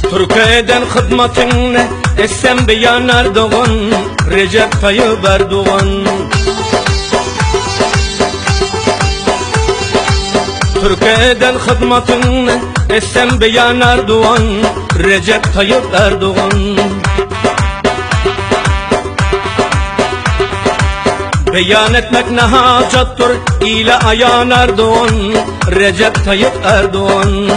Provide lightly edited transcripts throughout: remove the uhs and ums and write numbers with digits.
Türkiye'den hizmetine etsem beyan Erdoğan, Recep Tayyip Erdoğan. Türkiye'den hizmetine etsem beyan Erdoğan, Recep Tayyip Erdoğan. Beyan etmek ne hacattır ile ayan Erdoğan, Recep Tayyip Erdoğan.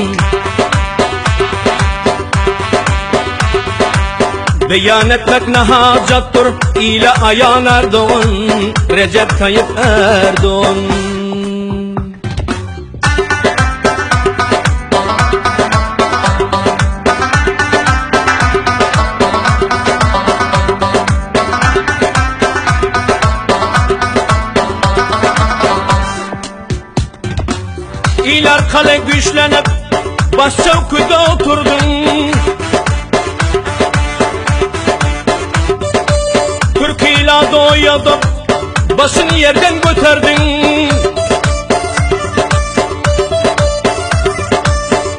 Beyan etmek ne hacattır ile ayan Erdoğan, Recep Tayyip Erdoğan. İler kale güçlenip başçavkuda oturdun. Türk ila doğuyadım, başını yerden göterdin.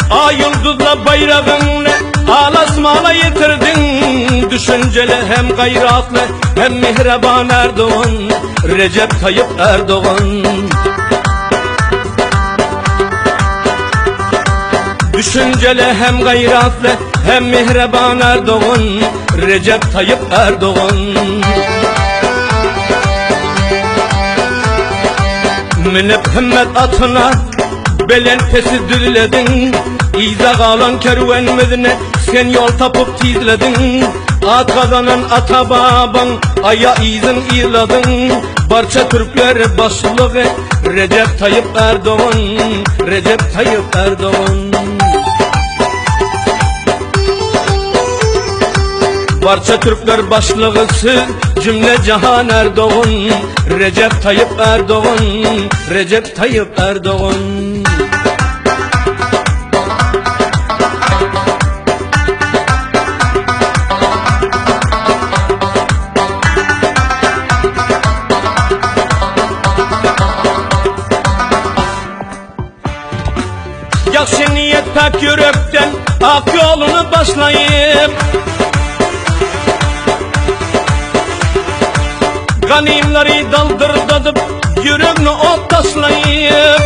Ay yıldızla bayrağını alasmana yitirdin. Düşünceli hem gayratlı hem mihreban Erdoğan, Recep Tayyip Erdoğan. Düşünceli hem gayratlı hem mihreban Erdoğan, Recep Tayyip Erdoğan. Minip himmet atına belen pesi düzledin. İza kalan kervanımızını sen yol tapıp tizledin. At kazanan ata baban aya izin izledin. Barça Türkler başlığı Recep Tayyip Erdoğan, Recep Tayyip Erdoğan. Barça Türkler başlığı cümle cahan Erdoğan, Recep Tayyip Erdoğan, Recep Tayyip Erdoğan. Yakşı niyet pek yürekten ak yolunu başlayıp, ganimleri daldırdadıp yüreğine ot taslayıp,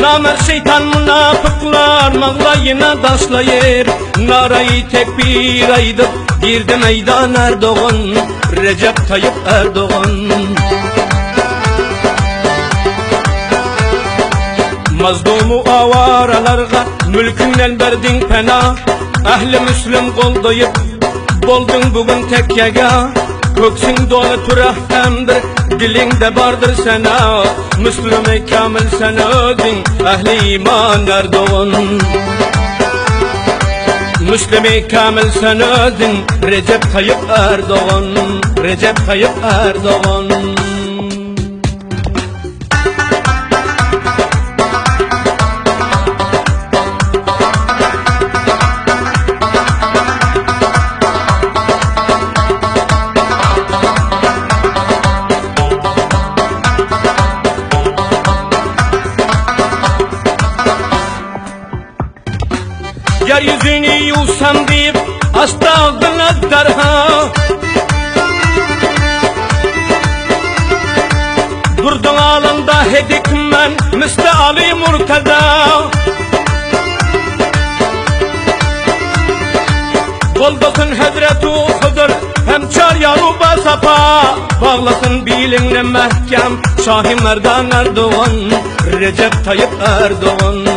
namer şeytan münafıklar mağlayına taşlayıp, narayı tekbir aydıp girdi meydan Erdoğan, Recep Tayyip Erdoğan. Mazlumu avaralarga mülkünden berdin pena, ehli müslüm koldayıp boldun bugün tek yaga. Köksün dolu türehtemdir, dilinde bardır sana, Müslüm-i kamil sen özün, ehli iman Erdoğan. Müslüm-i kamil sen özün, Recep Tayyip Erdoğan, Recep Tayyip Erdoğan. Yeryüzünü yusam deyip açtı ağzını derha. Durdun alında hedik men müsteali murtada. Koldasın Hazreti Hızır hem çar yaru basapa. Bağlasın bilinle mehkem Şah-ı Merdan Erdoğan, Recep Tayyip Erdoğan.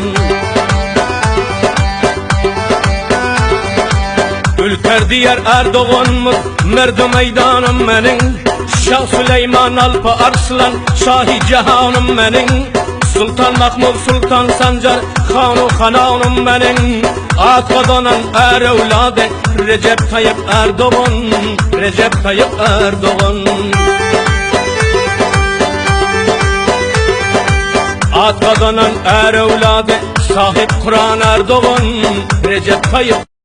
Ülker diğer Erdoğan'mız merdi meydanım benim. Şah Süleyman Alpı Arslan Şahi Cihanım benim. Sultan Mahmud Sultan Sancar Hanu Hananım benim. At kazanan er evladı Recep Tayyip Erdoğan, Recep Tayyip Erdoğan. At kazanan er evladı sahip Kur'an Erdoğan, Recep Tayyip